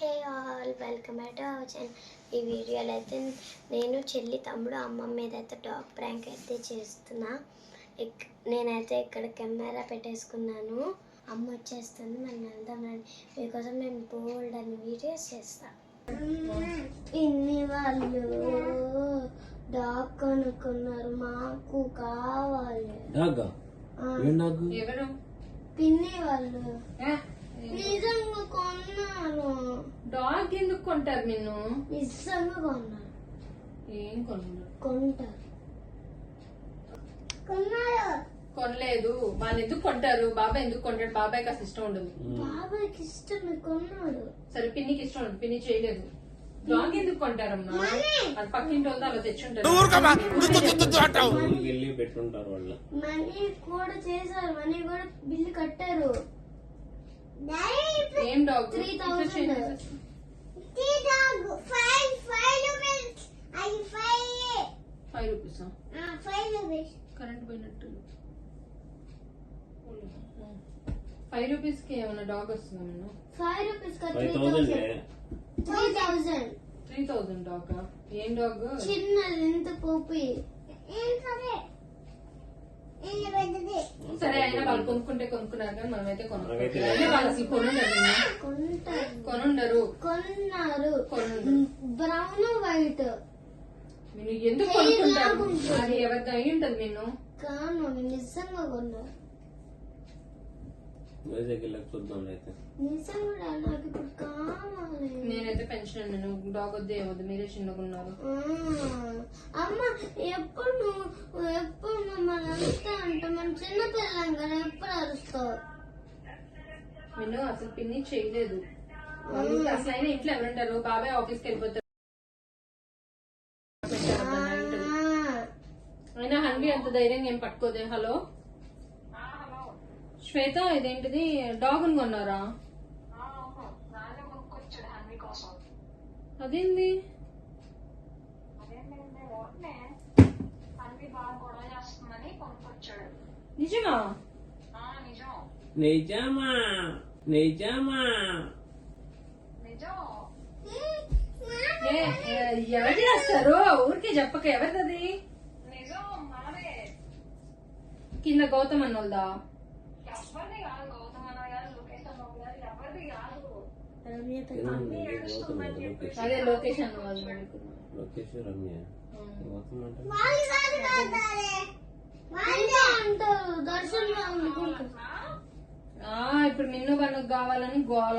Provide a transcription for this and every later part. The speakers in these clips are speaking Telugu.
Hey all welcome back to our channel. ఈ వీడియోలో అయితే నేను చెల్లి తమ్ముడు అమ్మ మీద అయితే డాగ్ ప్రాంక్ అయితే చేస్తున్నా. నేనైతే ఇక్కడ కెమెరా పెట్టేసుకున్నాను. అమ్మ వచ్చేస్తుంది, మనం వెళ్దామని. మీకోసం నేను బోల్డ్ అని వీడియోస్ చేస్తా. పిన్ని వాళ్ళు డాగ్ కొనుక్కున్నారు, మాకు కావాలి. పిన్ని వాళ్ళు నిజంగా కొన్నారు. డాగ్ ఎందుకు కొంటారు? నిన్ను నిజంగా కొన్నారు. ఏం కొంటారు. కొనలేదు. వాళ్ళు ఎందుకు కొంటారు? బాబాయ్ ఎందుకు కొంటాడు? బాబాయ్కి అసలు ఇష్టం ఉండదు. బాబాయ్కి ఇష్టం కొన్నాడు. సరే పిన్నికి ఇష్టం ఉండదు, పిన్ని చేయలేదు. డాగ్ ఎందుకు కొంటారమ్మా? అది పక్కింటి వాళ్ళు అలా తెచ్చుంటారు. మనీ కూడా చేశారు, మనీ కూడా బిల్లు కట్టారు. ఏం డాగ్? 3000. ₹5 కరెంట్ పోయినట్టు. ₹5 కి ఏమన్నా డాగ్ వస్తుందా? నేను $3,000 డాగ్. ఏం డాగ్? చిన్నది, ఎంత పోపి. సరే అయినా వాళ్ళు కొనుక్కున్నారు కానీ మనమైతే కొనుక్కోవాలి. వాళ్ళు అసలు కొనుండరు. కొన్నారు బ్రౌన్ వైట్. నేను ఎందుకు కొనుక్కుంటారు? అది ఎవరిది అయి ఉంటది. నేను కాను, నిజంగా కొన్నా. నిజంగా నాకు ఇప్పుడు కావాలి. నేనైతే పెన్షన్. నేను డాగ్ వద్దు ఏమొద్దు, మీరే చిన్నగా ఉన్నారు. అమ్మ ఎప్పుడు మమ్మల్ని అరుస్తా అంటే మనం చిన్నపిల్లం కదా, ఎప్పుడు అరుస్తావు? నేను అసలు పిన్ని చేయలేదు. అసలు అయినా ఇంట్లో ఎవరుంటారు? బాబాయ్ ఆఫీస్కి వెళ్ళిపోతారు. అయినా హన్వి అంత ధైర్యంగా ఏం పట్టుకోదే. హలో శ్వేత, ఇదేంటిది? డాగ్ కొన్నారా? అదేంది? నిజమా? ఎవరు చేస్తారు? ఊరికే చెప్పక. ఎవరిది? కింద గౌతమ్ అన్నోల్దా? అదే లొకేషన్ ఇప్పుడు మిన్ను బన్నుకు కావాలని గోల.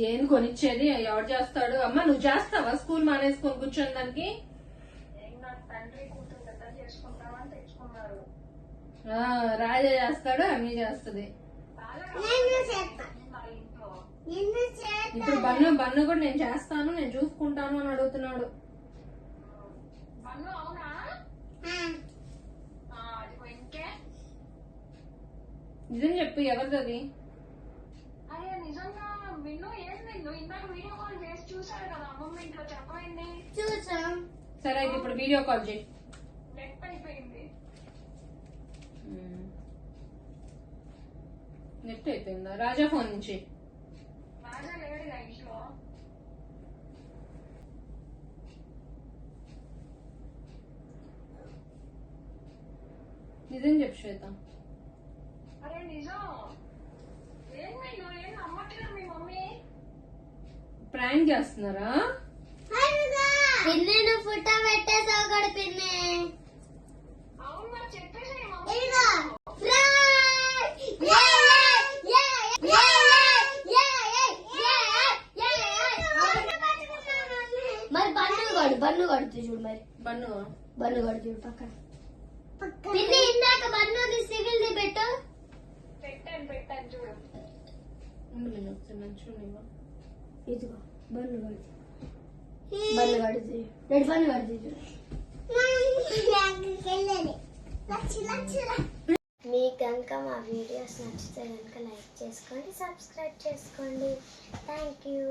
ఏం కొనిచ్చేది? ఎవరు చేస్తాడు? అమ్మ నువ్వు చేస్తావా? స్కూల్ మానేసుకొని కూర్చొని దానికి. రాజా చేస్తాడు, అన్నీ చేస్తుంది. ఇప్పుడు బన్ను కూడా నేను చేస్తాను, నేను చూసుకుంటాను అని అడుగుతున్నాడు. నిజం చెప్పు, ఎవరిది? సరే అయితే ఇప్పుడు వీడియో కాల్ చేయి. నెట్ అయిపోయిందా? రాజా ఫోన్ నుంచి. నిజం చెప్పు శ్వేత. ప్రాంక్ చేస్తున్నారా? పిన్ని నువ్వు ఫోటో పెట్టేసావు కూడా. పిన్ని మరి బన్ను కడుతూ చూడు. మరి బన్ను కడుతూ చూడు పక్కన. పిన్ని ఇందాక బన్నుకి సిగిల్ది పెట్టు. పెట్టాను చూడు. ఇదిగో బన్ను కడుతూ. బన్ను కడుతూ రెడ్ బన్ను కడుతూ చూడు. మీకు కనుక మా వీడియోస్ నచ్చితే కనుక లైక్ చేసుకోండి, సబ్స్క్రైబ్ చేసుకోండి. Thank you.